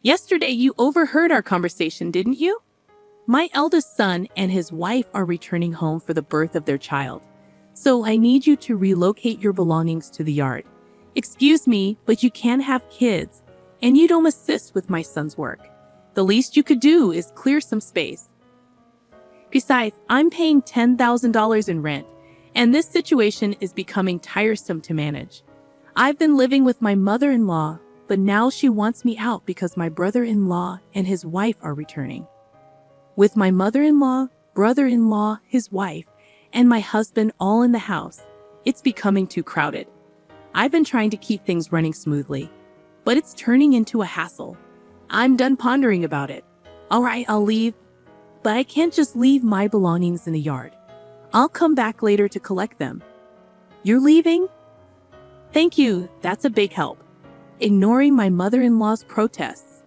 Yesterday you overheard our conversation, didn't you? My eldest son and his wife are returning home for the birth of their child. So I need you to relocate your belongings to the yard. Excuse me, but you can't have kids, and you don't assist with my son's work. The least you could do is clear some space. Besides, I'm paying $10,000 in rent, and this situation is becoming tiresome to manage. I've been living with my mother-in-law, but now she wants me out because my brother-in-law and his wife are returning. With my mother-in-law, brother-in-law, his wife, and my husband all in the house, it's becoming too crowded. I've been trying to keep things running smoothly, but it's turning into a hassle. I'm done pondering about it. All right, I'll leave, but I can't just leave my belongings in the yard. I'll come back later to collect them. You're leaving? Thank you, that's a big help. Ignoring my mother-in-law's protests,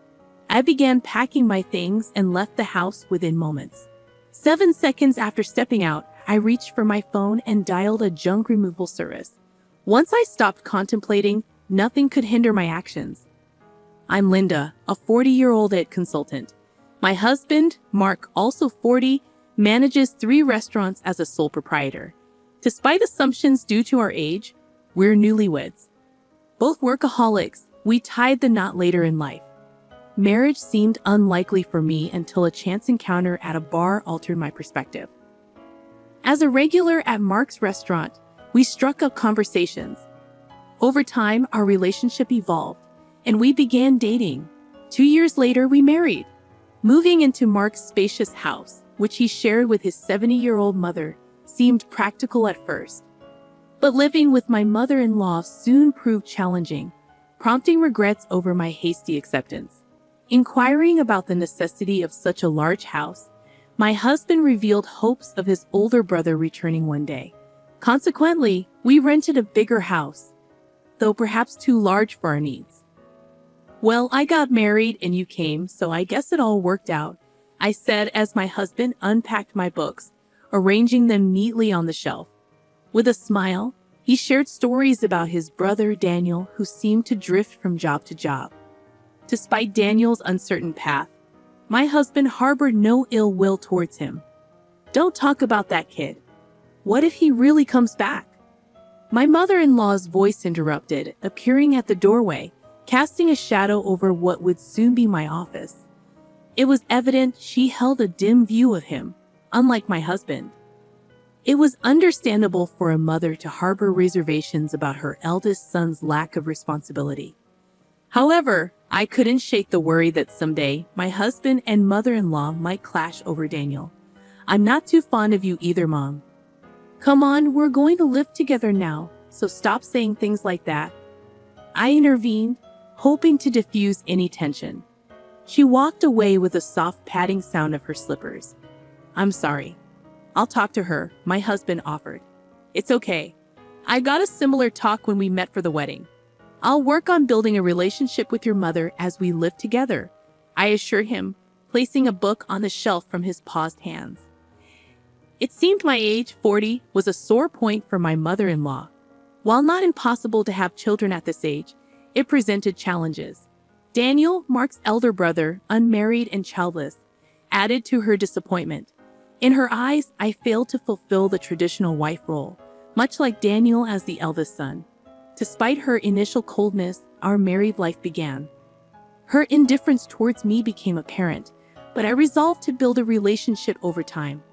I began packing my things and left the house within moments. 7 seconds after stepping out, I reached for my phone and dialed a junk removal service. Once I stopped contemplating, nothing could hinder my actions. I'm Linda, a 40-year-old ed consultant. My husband, Mark, also 40, manages 3 restaurants as a sole proprietor. Despite assumptions due to our age, we're newlyweds. Both workaholics, we tied the knot later in life. Marriage seemed unlikely for me until a chance encounter at a bar altered my perspective. As a regular at Mark's restaurant, we struck up conversations. Over time, our relationship evolved, and we began dating. 2 years later, we married. Moving into Mark's spacious house, which he shared with his 70-year-old mother, seemed practical at first. But living with my mother-in-law soon proved challenging, prompting regrets over my hasty acceptance. Inquiring about the necessity of such a large house, my husband revealed hopes of his older brother returning one day. Consequently, we rented a bigger house, though perhaps too large for our needs. Well, I got married and you came, so I guess it all worked out, I said as my husband unpacked my books, arranging them neatly on the shelf. With a smile, he shared stories about his brother Daniel, who seemed to drift from job to job. Despite Daniel's uncertain path, my husband harbored no ill will towards him. Don't talk about that kid. What if he really comes back? My mother-in-law's voice interrupted, appearing at the doorway, casting a shadow over what would soon be my office. It was evident she held a dim view of him, unlike my husband. It was understandable for a mother to harbor reservations about her eldest son's lack of responsibility. However, I couldn't shake the worry that someday my husband and mother-in-law might clash over Daniel. I'm not too fond of you either, Mom. Come on, we're going to live together now, so stop saying things like that. I intervened, hoping to diffuse any tension. She walked away with a soft padding sound of her slippers. I'm sorry. I'll talk to her, my husband offered. It's okay. I got a similar talk when we met for the wedding. I'll work on building a relationship with your mother as we live together, I assured him, placing a book on the shelf from his paused hands. It seemed my age, 40, was a sore point for my mother-in-law. While not impossible to have children at this age, it presented challenges. Daniel, Mark's elder brother, unmarried and childless, added to her disappointment. In her eyes, I failed to fulfill the traditional wife role, much like Daniel as the eldest son. Despite her initial coldness, our married life began. Her indifference towards me became apparent, but I resolved to build a relationship over time.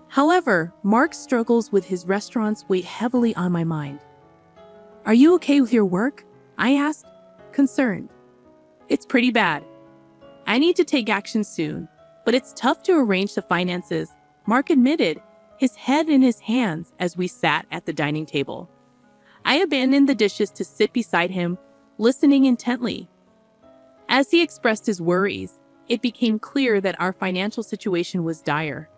However, Mark's struggles with his restaurants weighed heavily on my mind. Are you okay with your work? I asked, concerned. It's pretty bad. I need to take action soon, but it's tough to arrange the finances, Mark admitted, his head in his hands as we sat at the dining table. I abandoned the dishes to sit beside him, listening intently. As he expressed his worries, it became clear that our financial situation was dire.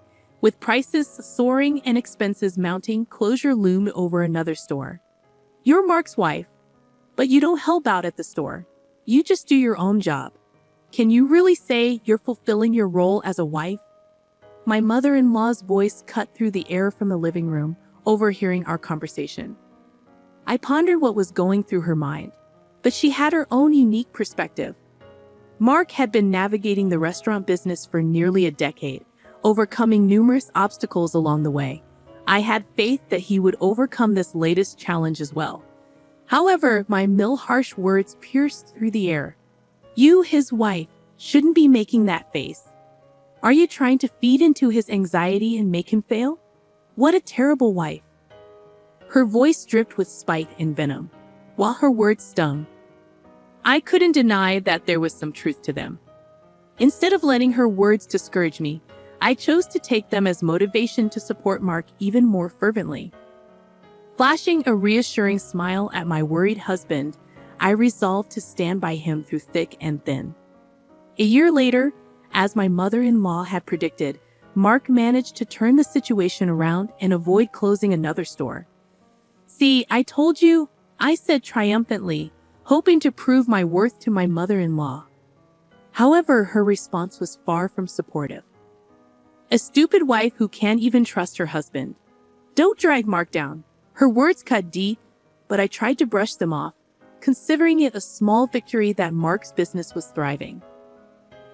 With prices soaring and expenses mounting, closure loomed over another store. You're Mark's wife, but you don't help out at the store. You just do your own job. Can you really say you're fulfilling your role as a wife? My mother-in-law's voice cut through the air from the living room, overhearing our conversation. I pondered what was going through her mind, but she had her own unique perspective. Mark had been navigating the restaurant business for nearly a decade, overcoming numerous obstacles along the way. I had faith that he would overcome this latest challenge as well. However, my harsh words pierced through the air. You, his wife, shouldn't be making that face. Are you trying to feed into his anxiety and make him fail? What a terrible wife. Her voice dripped with spite and venom, while her words stung. I couldn't deny that there was some truth to them. Instead of letting her words discourage me, I chose to take them as motivation to support Mark even more fervently. Flashing a reassuring smile at my worried husband, I resolved to stand by him through thick and thin. A year later, as my mother-in-law had predicted, Mark managed to turn the situation around and avoid closing another store. See, I told you, I said triumphantly, hoping to prove my worth to my mother-in-law. However, her response was far from supportive. A stupid wife who can't even trust her husband. Don't drag Mark down. Her words cut deep, but I tried to brush them off, considering it a small victory that Mark's business was thriving.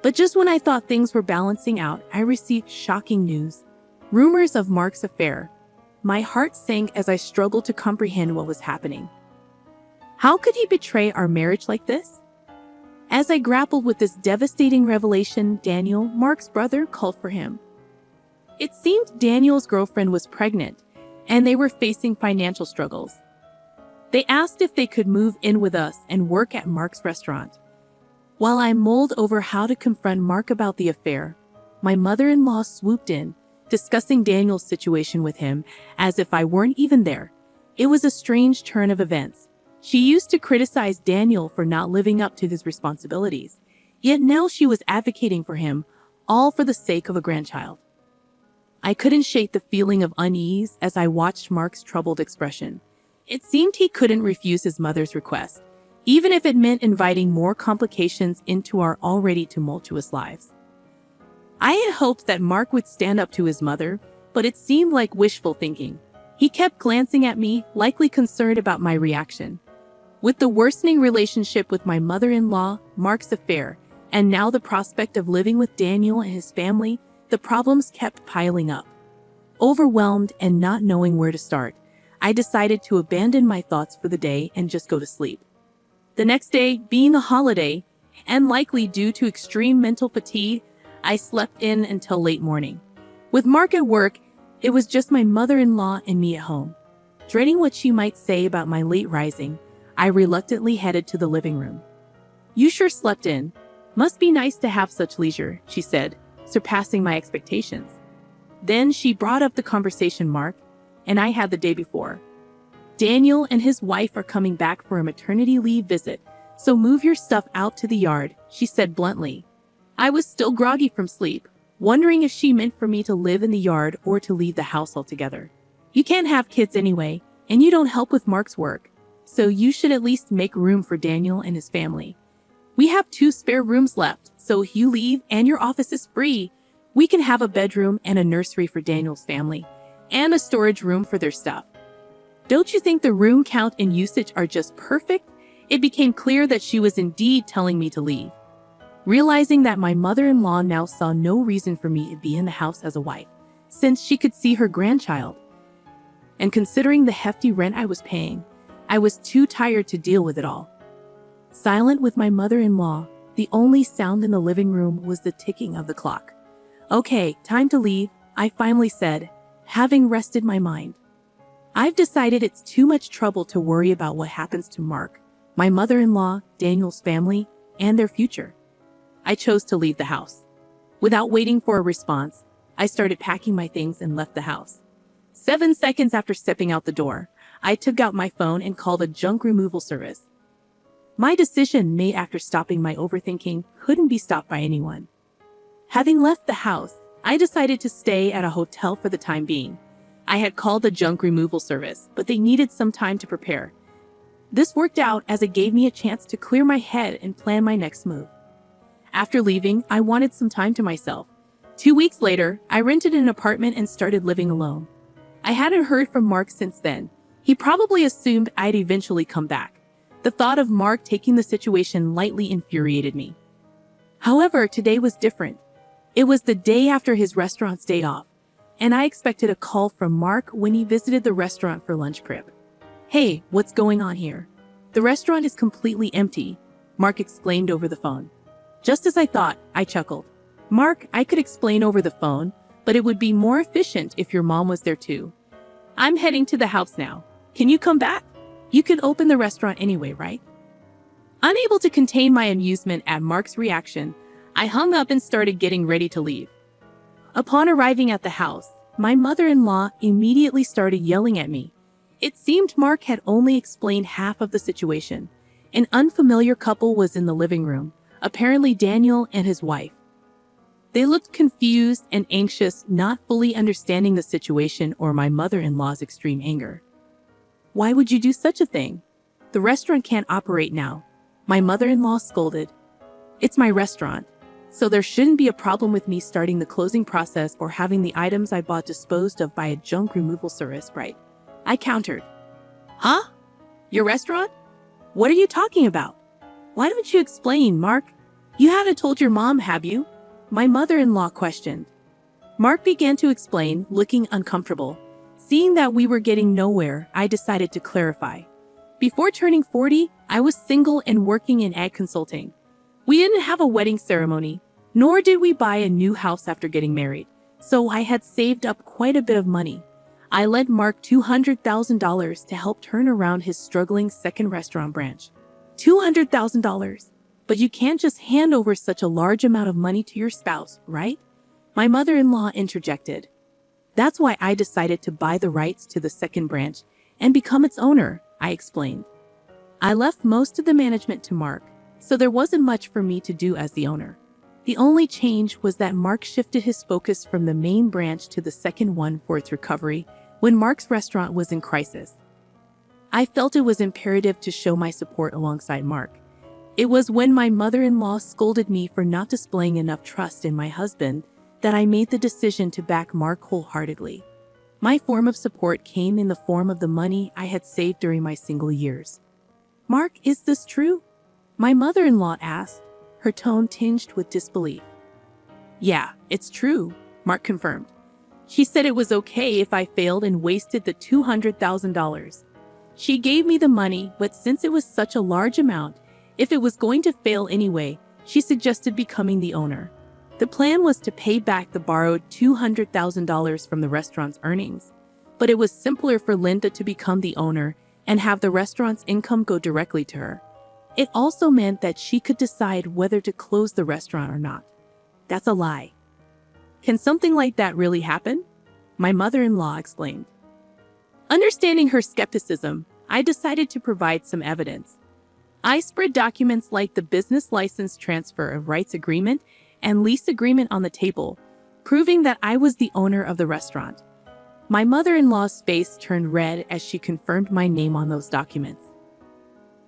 But just when I thought things were balancing out, I received shocking news. Rumors of Mark's affair. My heart sank as I struggled to comprehend what was happening. How could he betray our marriage like this? As I grappled with this devastating revelation, Daniel, Mark's brother, called for him. It seemed Daniel's girlfriend was pregnant, and they were facing financial struggles. They asked if they could move in with us and work at Mark's restaurant. While I mulled over how to confront Mark about the affair, my mother-in-law swooped in, discussing Daniel's situation with him as if I weren't even there. It was a strange turn of events. She used to criticize Daniel for not living up to his responsibilities, yet now she was advocating for him, all for the sake of a grandchild. I couldn't shake the feeling of unease as I watched Mark's troubled expression. It seemed he couldn't refuse his mother's request, even if it meant inviting more complications into our already tumultuous lives. I had hoped that Mark would stand up to his mother, but it seemed like wishful thinking. He kept glancing at me, likely concerned about my reaction. With the worsening relationship with my mother-in-law, Mark's affair, and now the prospect of living with Daniel and his family, the problems kept piling up. Overwhelmed and not knowing where to start, I decided to abandon my thoughts for the day and just go to sleep. The next day, being a holiday, and likely due to extreme mental fatigue, I slept in until late morning. With Mark at work, it was just my mother-in-law and me at home. Dreading what she might say about my late rising, I reluctantly headed to the living room. "You sure slept in. Must be nice to have such leisure," she said, surpassing my expectations. Then she brought up the conversation Mark and I had the day before. "Daniel and his wife are coming back for a maternity leave visit, so move your stuff out to the yard," she said bluntly. I was still groggy from sleep, wondering if she meant for me to live in the yard or to leave the house altogether. "You can't have kids anyway, and you don't help with Mark's work, so you should at least make room for Daniel and his family. We have 2 spare rooms left, so if you leave and your office is free, we can have a bedroom and a nursery for Daniel's family, and a storage room for their stuff. Don't you think the room count and usage are just perfect?" It became clear that she was indeed telling me to leave. Realizing that my mother-in-law now saw no reason for me to be in the house as a wife, since she could see her grandchild, and considering the hefty rent I was paying, I was too tired to deal with it all. Silent with my mother-in-law, the only sound in the living room was the ticking of the clock. "Okay, time to leave," I finally said, having rested my mind. "I've decided it's too much trouble to worry about what happens to Mark, my mother-in-law, Daniel's family, and their future." I chose to leave the house. Without waiting for a response, I started packing my things and left the house. 7 seconds after stepping out the door, I took out my phone and called a junk removal service. My decision, made after stopping my overthinking, couldn't be stopped by anyone. Having left the house, I decided to stay at a hotel for the time being. I had called the junk removal service, but they needed some time to prepare. This worked out as it gave me a chance to clear my head and plan my next move. After leaving, I wanted some time to myself. 2 weeks later, I rented an apartment and started living alone. I hadn't heard from Mark since then. He probably assumed I'd eventually come back. The thought of Mark taking the situation lightly infuriated me. However, today was different. It was the day after his restaurant's day off, and I expected a call from Mark when he visited the restaurant for lunch prep. "Hey, what's going on here? The restaurant is completely empty," Mark explained over the phone. "Just as I thought," I chuckled. "Mark, I could explain over the phone, but it would be more efficient if your mom was there too. I'm heading to the house now. Can you come back? You can open the restaurant anyway, right?" Unable to contain my amusement at Mark's reaction, I hung up and started getting ready to leave. Upon arriving at the house, my mother-in-law immediately started yelling at me. It seemed Mark had only explained half of the situation. An unfamiliar couple was in the living room, apparently Daniel and his wife. They looked confused and anxious, not fully understanding the situation or my mother-in-law's extreme anger. "Why would you do such a thing? The restaurant can't operate now," my mother-in-law scolded. "It's my restaurant, so there shouldn't be a problem with me starting the closing process or having the items I bought disposed of by a junk removal service, right?" I countered. "Huh? Your restaurant? What are you talking about? Why don't you explain, Mark? You haven't told your mom, have you?" my mother-in-law questioned. Mark began to explain, looking uncomfortable. Seeing that we were getting nowhere, I decided to clarify. Before turning 40, I was single and working in ad consulting. We didn't have a wedding ceremony, nor did we buy a new house after getting married, so I had saved up quite a bit of money. I lent Mark $200,000 to help turn around his struggling second restaurant branch. $200,000? But you can't just hand over such a large amount of money to your spouse, right? My mother-in-law interjected. "That's why I decided to buy the rights to the second branch and become its owner," I explained. I left most of the management to Mark, so there wasn't much for me to do as the owner. The only change was that Mark shifted his focus from the main branch to the second one for its recovery when Mark's restaurant was in crisis. I felt it was imperative to show my support alongside Mark. It was when my mother-in-law scolded me for not displaying enough trust in my husband that I made the decision to back Mark wholeheartedly. My form of support came in the form of the money I had saved during my single years. "Mark, is this true?" my mother-in-law asked, her tone tinged with disbelief. "Yeah, it's true," Mark confirmed. "She said it was okay if I failed and wasted the $200,000. She gave me the money, but since it was such a large amount, if it was going to fail anyway, she suggested becoming the owner. The plan was to pay back the borrowed $200,000 from the restaurant's earnings, but it was simpler for Linda to become the owner and have the restaurant's income go directly to her. It also meant that she could decide whether to close the restaurant or not. That's a lie. Can something like that really happen? My mother-in-law explained. Understanding her skepticism, I decided to provide some evidence. I spread documents like the business license transfer of rights agreement and lease agreement on the table, proving that I was the owner of the restaurant. My mother-in-law's face turned red as she confirmed my name on those documents.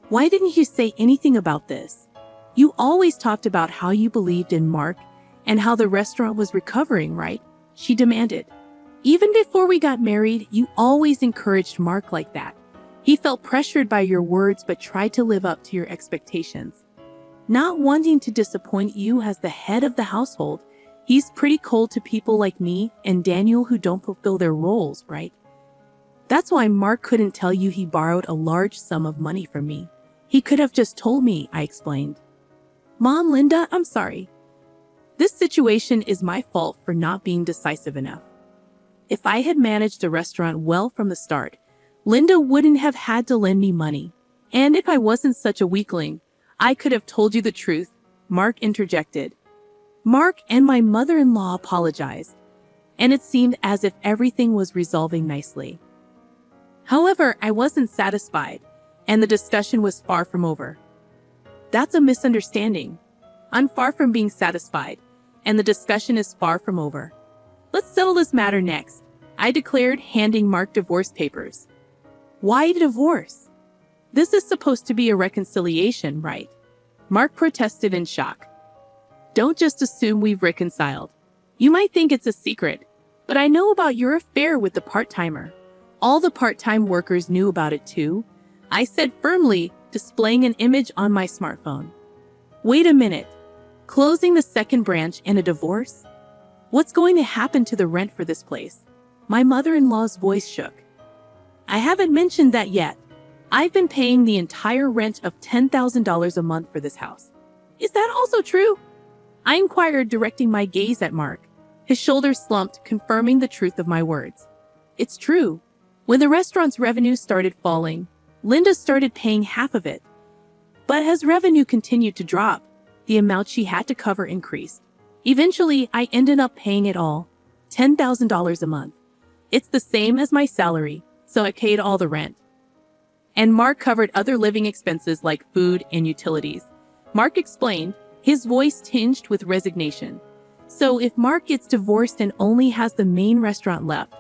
"Why didn't you say anything about this? You always talked about how you believed in Mark and how the restaurant was recovering, right?" she demanded. "Even before we got married, you always encouraged Mark like that. He felt pressured by your words but tried to live up to your expectations. Not wanting to disappoint you as the head of the household, he's pretty cold to people like me and Daniel who don't fulfill their roles, right? That's why Mark couldn't tell you he borrowed a large sum of money from me. He could have just told me," I explained. "Mom, Linda, I'm sorry. This situation is my fault for not being decisive enough. If I had managed the restaurant well from the start, Linda wouldn't have had to lend me money. And if I wasn't such a weakling, I could have told you the truth," Mark interjected. Mark and my mother-in-law apologized, and it seemed as if everything was resolving nicely. However, I wasn't satisfied, and the discussion was far from over. "That's a misunderstanding. I'm far from being satisfied, and the discussion is far from over. Let's settle this matter next," I declared, handing Mark divorce papers. "Why divorce? This is supposed to be a reconciliation, right?" Mark protested in shock. "Don't just assume we've reconciled. You might think it's a secret, but I know about your affair with the part-timer. All the part-time workers knew about it too," I said firmly, displaying an image on my smartphone. "Wait a minute. Closing the second branch and a divorce? What's going to happen to the rent for this place? My mother-in-law's voice shook. I haven't mentioned that yet. I've been paying the entire rent of $10,000 a month for this house. Is that also true? I inquired, directing my gaze at Mark. His shoulders slumped, confirming the truth of my words. It's true. When the restaurant's revenue started falling, Linda started paying half of it. But as revenue continued to drop, the amount she had to cover increased. Eventually, I ended up paying it all, $10,000 a month. It's the same as my salary, so I paid all the rent. And Mark covered other living expenses like food and utilities. Mark explained, his voice tinged with resignation. So if Mark gets divorced and only has the main restaurant left,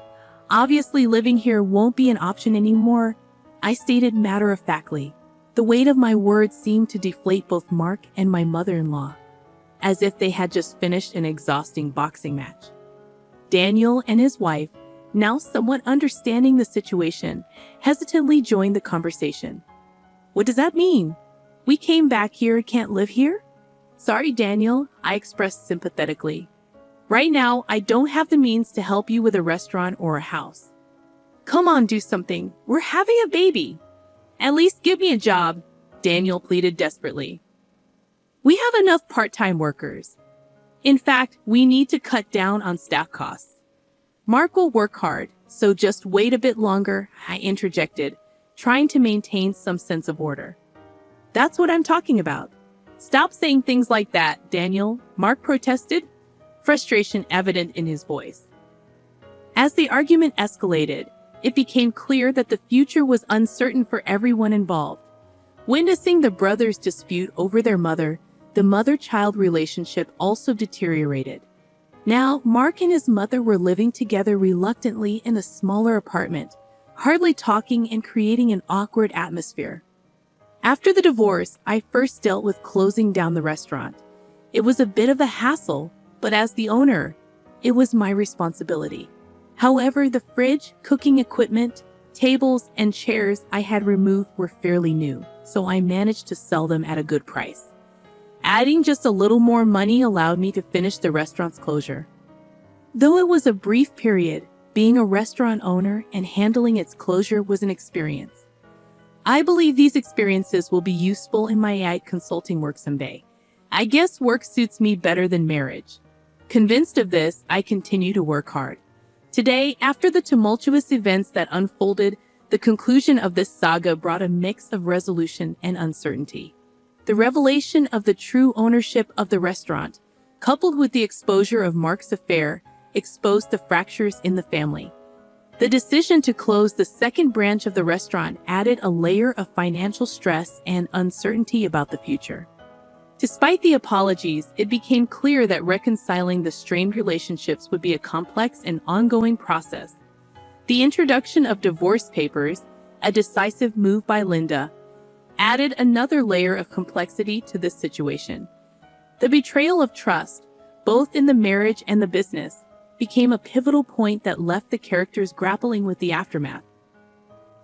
obviously living here won't be an option anymore, I stated matter-of-factly. The weight of my words seemed to deflate both Mark and my mother-in-law, as if they had just finished an exhausting boxing match. Daniel and his wife, now somewhat understanding the situation, hesitantly joined the conversation. What does that mean? We came back here and can't live here? Sorry, Daniel, I expressed sympathetically. Right now, I don't have the means to help you with a restaurant or a house. Come on, do something. We're having a baby. At least give me a job, Daniel pleaded desperately. We have enough part-time workers. In fact, we need to cut down on staff costs. Mark will work hard, so just wait a bit longer, I interjected, trying to maintain some sense of order. That's what I'm talking about. Stop saying things like that, Daniel, Mark protested, frustration evident in his voice. As the argument escalated, it became clear that the future was uncertain for everyone involved. Witnessing the brothers dispute over their mother, the mother-child relationship also deteriorated. Now, Mark and his mother were living together reluctantly in a smaller apartment, hardly talking and creating an awkward atmosphere. After the divorce, I first dealt with closing down the restaurant. It was a bit of a hassle, but as the owner, it was my responsibility. However, the fridge, cooking equipment, tables, and chairs I had removed were fairly new, so I managed to sell them at a good price. Adding just a little more money allowed me to finish the restaurant's closure. Though it was a brief period, being a restaurant owner and handling its closure was an experience. I believe these experiences will be useful in my AI consulting work someday. I guess work suits me better than marriage. Convinced of this, I continue to work hard. Today, after the tumultuous events that unfolded, the conclusion of this saga brought a mix of resolution and uncertainty. The revelation of the true ownership of the restaurant, coupled with the exposure of Mark's affair, exposed the fractures in the family. The decision to close the second branch of the restaurant added a layer of financial stress and uncertainty about the future. Despite the apologies, it became clear that reconciling the strained relationships would be a complex and ongoing process. The introduction of divorce papers, a decisive move by Linda, added another layer of complexity to this situation. The betrayal of trust, both in the marriage and the business, became a pivotal point that left the characters grappling with the aftermath.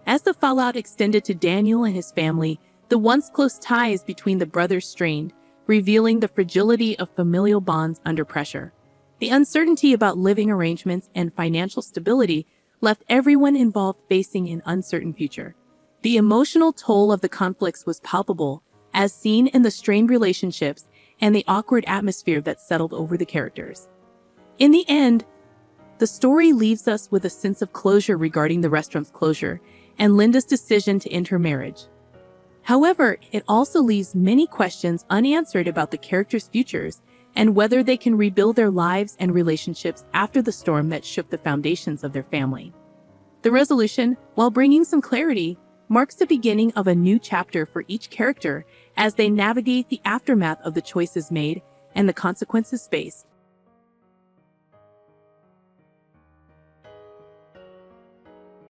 As the fallout extended to Daniel and his family, the once close ties between the brothers strained, revealing the fragility of familial bonds under pressure. The uncertainty about living arrangements and financial stability left everyone involved facing an uncertain future. The emotional toll of the conflicts was palpable, as seen in the strained relationships and the awkward atmosphere that settled over the characters. In the end, the story leaves us with a sense of closure regarding the restaurant's closure and Linda's decision to end her marriage. However, it also leaves many questions unanswered about the characters' futures and whether they can rebuild their lives and relationships after the storm that shook the foundations of their family. The resolution, while bringing some clarity, marks the beginning of a new chapter for each character as they navigate the aftermath of the choices made and the consequences faced.